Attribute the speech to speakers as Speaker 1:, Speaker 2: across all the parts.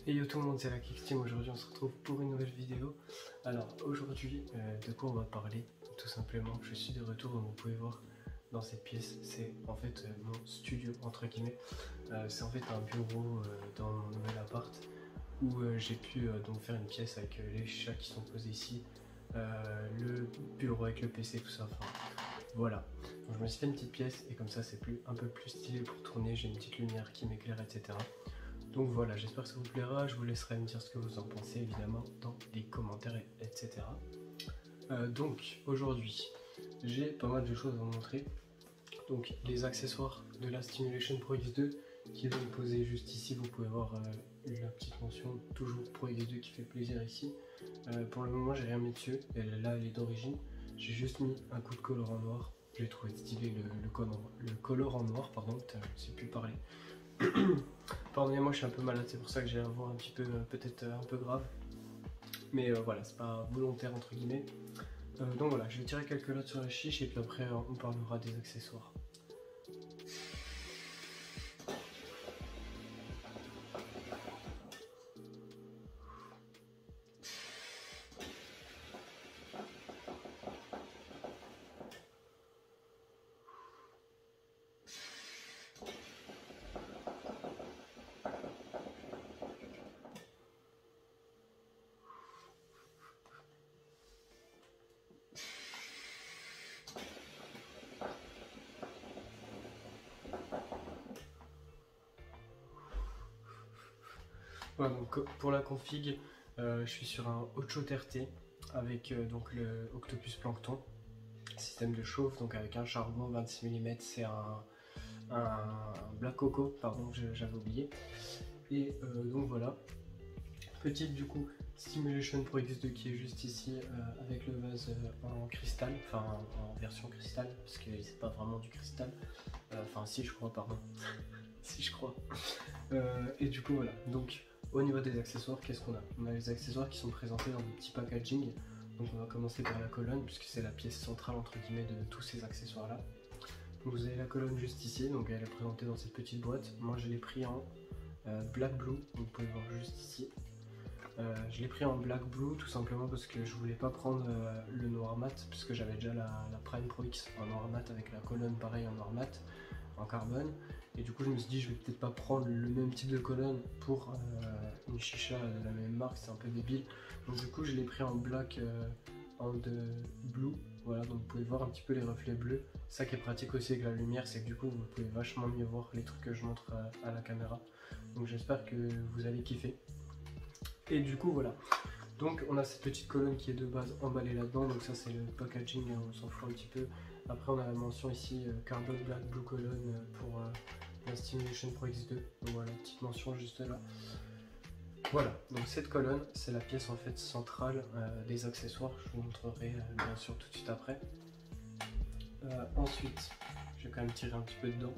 Speaker 1: Et yo tout le monde, c'est la Kick Team. Aujourd'hui on se retrouve pour une nouvelle vidéo. Alors aujourd'hui de quoi on va parler? Tout simplement, je suis de retour comme vous pouvez voir dans cette pièce. C'est en fait mon studio entre guillemets. C'est en fait un bureau dans mon nouvel appart où j'ai pu donc faire une pièce avec les chats qui sont posés ici, le bureau avec le PC, tout ça. Enfin voilà. Donc je me suis fait une petite pièce et comme ça c'est un peu plus stylé pour tourner. J'ai une petite lumière qui m'éclaire, etc. Donc voilà, j'espère que ça vous plaira. Je vous laisserai me dire ce que vous en pensez évidemment dans les commentaires, etc. Donc aujourd'hui, j'ai pas mal de choses à vous montrer. Donc les accessoires de la Stimulation Pro X2 qui vont poser juste ici. Vous pouvez voir la petite mention toujours Pro X2 qui fait plaisir ici. Pour le moment, j'ai rien mis dessus. Là, elle est d'origine. J'ai juste mis un coup de color en noir. J'ai trouvé stylé le color en noir, pardon, putain, je ne sais plus parler. Pardonnez-moi, je suis un peu malade, c'est pour ça que j'ai la voix un petit peu, peut-être un peu grave. Mais voilà, c'est pas volontaire entre guillemets. Donc voilà, je vais tirer quelques notes sur la chiche et puis après on parlera des accessoires. Voilà, donc pour la config, je suis sur un Hotshot RT avec donc le Octopus Plankton, système de chauffe, donc avec un charbon 26 mm, c'est un Black Coco, pardon, j'avais oublié. Et donc voilà, petite du coup Stimulation Pro X2 qui est juste ici avec le vase en cristal, enfin en version cristal, parce que c'est pas vraiment du cristal, enfin si je crois, pardon, si je crois. Et du coup voilà, donc au niveau des accessoires, qu'est-ce qu'on a? On a les accessoires qui sont présentés dans des petits packaging. Donc on va commencer par la colonne puisque c'est la pièce centrale entre guillemets de tous ces accessoires là. Donc vous avez la colonne juste ici, donc elle est présentée dans cette petite boîte. Moi je l'ai pris en black blue, donc vous pouvez voir juste ici. Je l'ai pris en black blue tout simplement parce que je voulais pas prendre le noir mat puisque j'avais déjà la Prime Pro X en noir mat avec la colonne pareil en noir mat en carbone, et du coup je me suis dit je vais peut-être pas prendre le même type de colonne pour une chicha de la même marque, c'est un peu débile, donc du coup je l'ai pris en black en blue. Voilà, donc vous pouvez voir un petit peu les reflets bleus. Ça qui est pratique aussi avec la lumière, c'est que du coup vous pouvez vachement mieux voir les trucs que je montre à la caméra, donc j'espère que vous allez kiffer. Et du coup voilà, donc on a cette petite colonne qui est de base emballée là-dedans, donc ça c'est le packaging, on s'en fout un petit peu. Après on a la mention ici Carbon Black Blue Colonne pour la Stimulation Pro X2, donc voilà, petite mention juste là. Voilà, donc cette colonne c'est la pièce en fait centrale des accessoires, je vous montrerai bien sûr tout de suite après. Ensuite, je vais quand même tirer un petit peu dedans.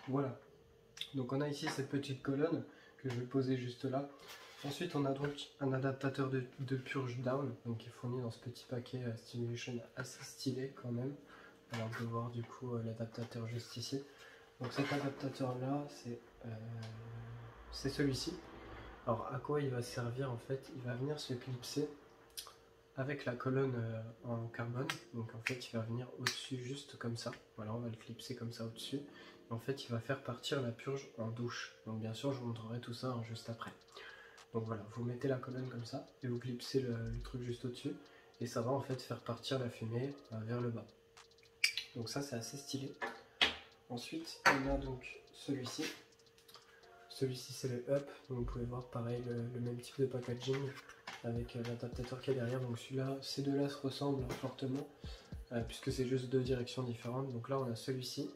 Speaker 1: Voilà, donc on a ici cette petite colonne que je vais poser juste là. Ensuite on a donc un adaptateur de purge down, donc qui est fourni dans ce petit paquet Stimulation assez stylé quand même. Alors on peut voir du coup l'adaptateur juste ici. Donc cet adaptateur là c'est celui-ci. Alors à quoi il va servir en fait? Il va venir se clipser avec la colonne en carbone, donc en fait il va venir au-dessus juste comme ça. Voilà, on va le clipser comme ça au-dessus. En fait il va faire partir la purge en douche, donc bien sûr je vous montrerai tout ça juste après. Donc voilà, vous mettez la colonne comme ça et vous clipsez le truc juste au-dessus, et ça va en fait faire partir la fumée vers le bas. Donc ça c'est assez stylé. Ensuite on a donc celui-ci. Celui-ci c'est le up, donc vous pouvez voir pareil le même type de packaging avec l'adaptateur qui est derrière. Donc celui-là, ces deux-là se ressemblent fortement puisque c'est juste deux directions différentes. Donc là on a celui-ci,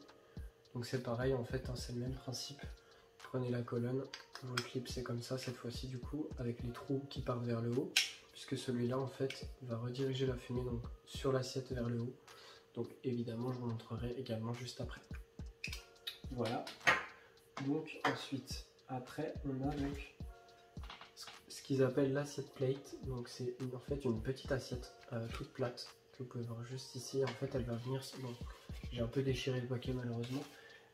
Speaker 1: donc c'est pareil en fait, hein, c'est le même principe. Prenez la colonne, vous le clipsez comme ça cette fois-ci du coup avec les trous qui partent vers le haut, puisque celui-là en fait va rediriger la fumée donc sur l'assiette vers le haut. Donc évidemment je vous montrerai également juste après. Voilà, donc ensuite, après on a donc ce qu'ils appellent l'assiette plate. Donc c'est en fait une petite assiette toute plate que vous pouvez voir juste ici. En fait elle va venir, bon, j'ai un peu déchiré le paquet malheureusement,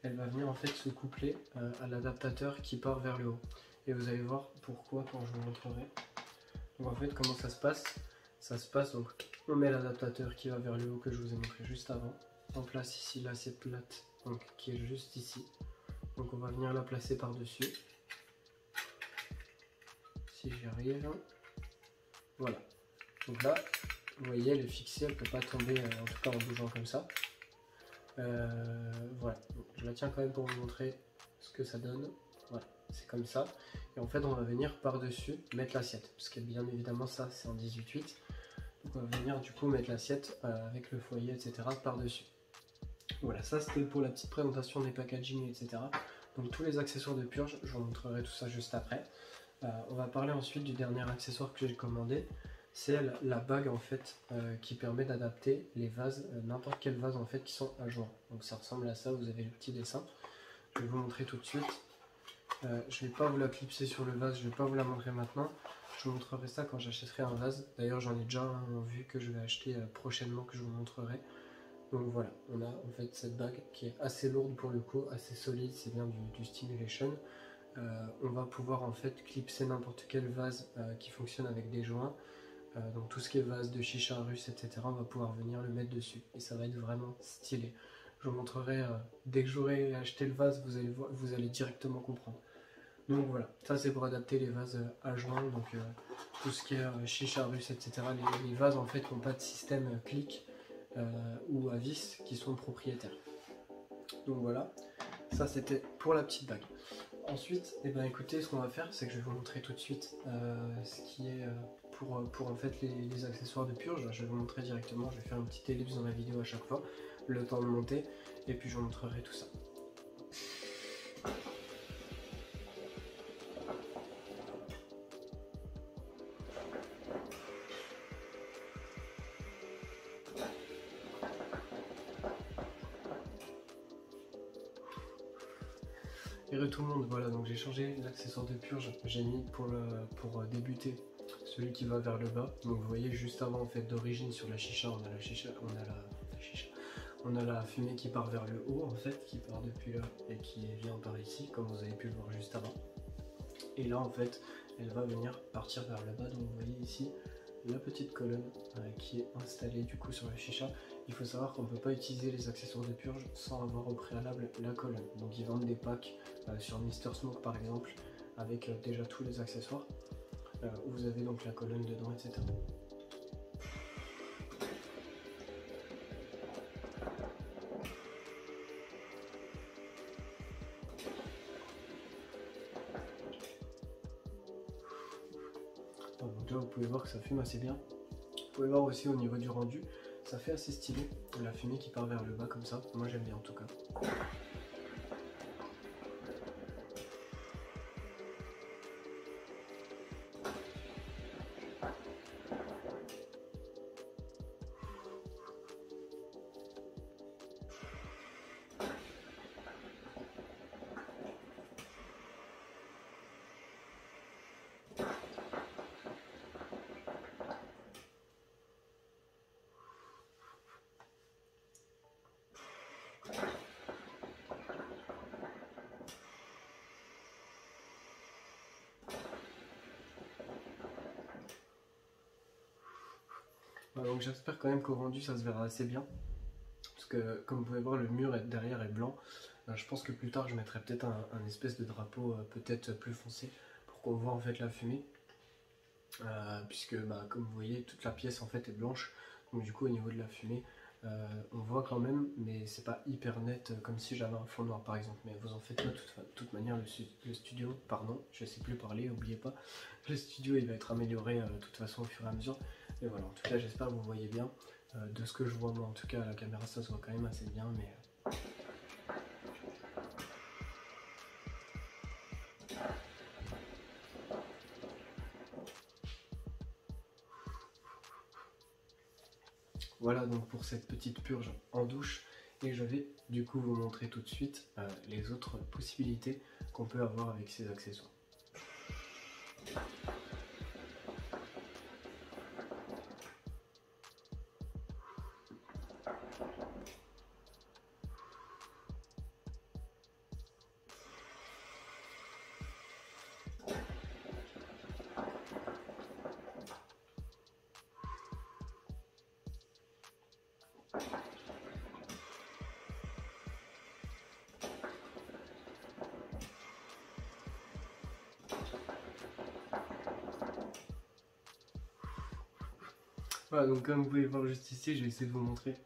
Speaker 1: elle va venir en fait se coupler à l'adaptateur qui part vers le haut. Et vous allez voir pourquoi quand je vous montrerai. Donc en fait comment ça se passe? Ça se passe donc on met l'adaptateur qui va vers le haut que je vous ai montré juste avant. On place ici l'assiette plate donc, qui est juste ici. Donc on va venir la placer par dessus. Si j'y arrive. Voilà. Donc là, vous voyez, elle est fixée, elle ne peut pas tomber, en tout cas en bougeant comme ça. Voilà. Donc, je la tiens quand même pour vous montrer ce que ça donne. Voilà, c'est comme ça. Et en fait, on va venir par-dessus mettre l'assiette. Parce que bien évidemment, ça, c'est en 18/8. Donc on va venir du coup mettre l'assiette avec le foyer, etc. par-dessus. Voilà, ça c'était pour la petite présentation des packaging, etc. Donc tous les accessoires de purge, je vous montrerai tout ça juste après. On va parler ensuite du dernier accessoire que j'ai commandé. C'est la bague en fait qui permet d'adapter les vases, n'importe quel vase en fait qui sont à joint. Donc ça ressemble à ça, vous avez le petit dessin. Je vais vous montrer tout de suite. Je ne vais pas vous la clipser sur le vase, je ne vais pas vous la montrer maintenant. Je vous montrerai ça quand j'achèterai un vase. D'ailleurs j'en ai déjà un en vue que je vais acheter prochainement que je vous montrerai. Donc voilà, on a en fait cette bague qui est assez lourde pour le coup, assez solide, c'est bien du Stimulation. On va pouvoir en fait clipser n'importe quel vase qui fonctionne avec des joints. Donc tout ce qui est vase de chicha russe, etc. on va pouvoir venir le mettre dessus. Et ça va être vraiment stylé. Je vous montrerai dès que j'aurai acheté le vase, vous allez directement comprendre. Donc voilà, ça c'est pour adapter les vases à joint, donc tout ce qui est chicha russe, etc. Les vases en fait n'ont pas de système clic ou à vis qui sont propriétaires. Donc voilà, ça c'était pour la petite bague. Ensuite, eh ben, écoutez, ce qu'on va faire, c'est que je vais vous montrer tout de suite ce qui est pour en fait les accessoires de purge. Je vais vous montrer directement, je vais faire une petite ellipse dans la vidéo à chaque fois, le temps de monter, et puis je vous montrerai tout ça. Et tout le monde, voilà, donc j'ai changé l'accessoire de purge, j'ai mis pour débuter celui qui va vers le bas. Donc vous voyez juste avant en fait d'origine sur la chicha, on a la chicha, on a la fumée qui part vers le haut en fait, qui part depuis là et qui vient par ici, comme vous avez pu le voir juste avant. Et là en fait, elle va venir partir vers le bas, donc vous voyez ici la petite colonne qui est installée du coup sur la chicha. Il faut savoir qu'on ne peut pas utiliser les accessoires de purge sans avoir au préalable la colonne. Donc ils vendent des packs sur Mister Smoke par exemple, avec déjà tous les accessoires, où vous avez donc la colonne dedans, etc. Donc là vous pouvez voir que ça fume assez bien. Vous pouvez voir aussi au niveau du rendu, ça fait assez stylé, la fumée qui part vers le bas comme ça, moi j'aime bien en tout cas. Donc j'espère quand même qu'au rendu ça se verra assez bien, parce que comme vous pouvez voir le mur derrière est blanc. Je pense que plus tard je mettrai peut-être un espèce de drapeau peut-être plus foncé pour qu'on voit en fait la fumée, puisque comme vous voyez toute la pièce en fait est blanche, donc du coup au niveau de la fumée on voit quand même, mais c'est pas hyper net comme si j'avais un fond noir par exemple. Mais vous en faites pas, de toute manière le studio, pardon, je sais plus parler, n'oubliez pas, le studio il va être amélioré de toute façon au fur et à mesure. Et voilà, en tout cas j'espère que vous voyez bien. De ce que je vois moi en tout cas à la caméra ça se voit quand même assez bien, mais Voilà donc pour cette petite purge en douche. Et je vais du coup vous montrer tout de suite les autres possibilités qu'on peut avoir avec ces accessoires. Voilà, donc comme vous pouvez voir juste ici, je vais essayer de vous montrer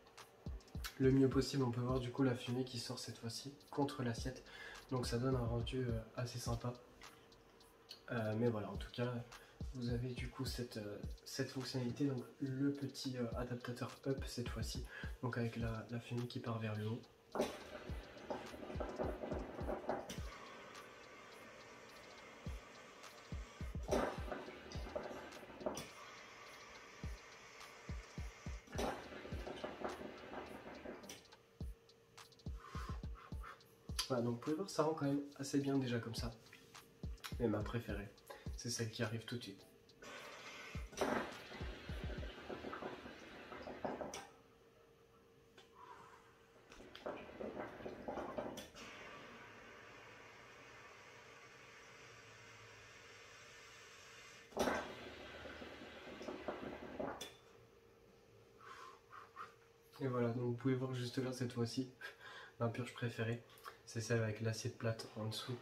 Speaker 1: le mieux possible. On peut voir du coup la fumée qui sort cette fois-ci contre l'assiette. Donc ça donne un rendu assez sympa. Mais voilà, en tout cas, vous avez du coup cette fonctionnalité, donc le petit adaptateur up cette fois-ci, donc avec la fumée qui part vers le haut. Voilà, donc vous pouvez voir, ça rend quand même assez bien déjà comme ça. Mais ma préférée, c'est celle qui arrive tout de suite. Et voilà, donc vous pouvez voir juste là cette fois-ci, ma purge préférée, c'est celle avec l'assiette plate en dessous.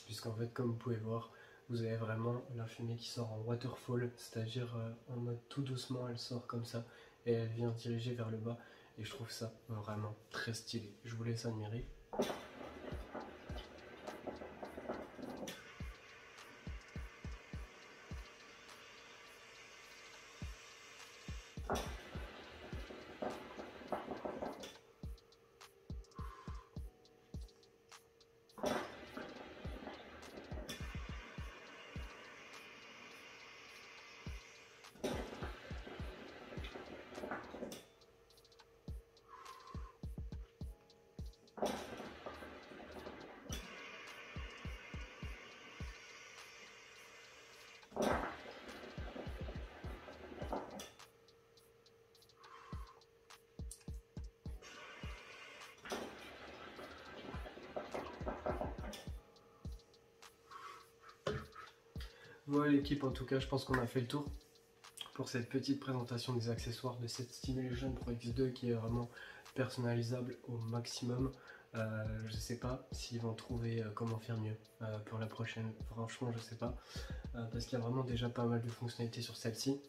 Speaker 1: Puisqu'en fait, comme vous pouvez voir, vous avez vraiment la fumée qui sort en waterfall, c'est-à-dire en mode tout doucement, elle sort comme ça et elle vient diriger vers le bas. Et je trouve ça vraiment très stylé. Je vous laisse admirer. Voilà l'équipe, en tout cas, je pense qu'on a fait le tour pour cette petite présentation des accessoires de cette Stimulation Pro X2 qui est vraiment personnalisable au maximum. Je sais pas s'ils vont trouver comment faire mieux pour la prochaine, franchement je sais pas, parce qu'il y a vraiment déjà pas mal de fonctionnalités sur celle-ci.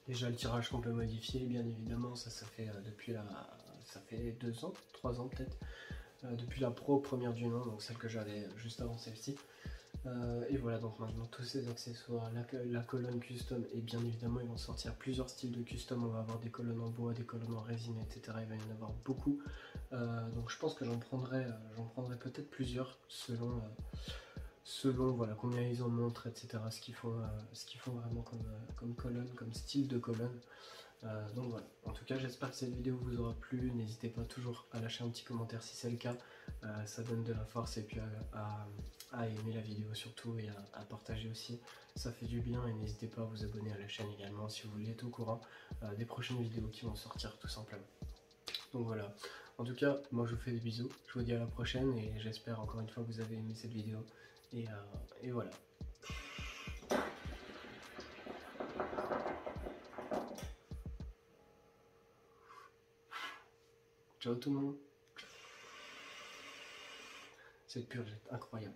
Speaker 1: Déjà le tirage qu'on peut modifier, bien évidemment, ça fait depuis ça fait 2 ans, 3 ans peut-être, depuis la Pro première du nom, donc celle que j'avais juste avant celle-ci. Et voilà, donc maintenant tous ces accessoires, la colonne custom, et bien évidemment ils vont sortir plusieurs styles de custom. On va avoir des colonnes en bois, des colonnes en résine, etc. Il va y en avoir beaucoup. Donc je pense que j'en prendrai peut-être plusieurs selon voilà, combien ils en montrent, etc. Ce qu'ils font vraiment comme colonne, comme style de colonne. Donc voilà, en tout cas j'espère que cette vidéo vous aura plu. N'hésitez pas toujours à lâcher un petit commentaire si c'est le cas, ça donne de la force, et puis à aimer la vidéo surtout, et à partager aussi, ça fait du bien. Et n'hésitez pas à vous abonner à la chaîne également si vous voulez être au courant des prochaines vidéos qui vont sortir tout simplement. Donc voilà, en tout cas moi je vous fais des bisous, je vous dis à la prochaine, et j'espère encore une fois que vous avez aimé cette vidéo, et voilà. Ciao tout le monde. Cette purge est incroyable.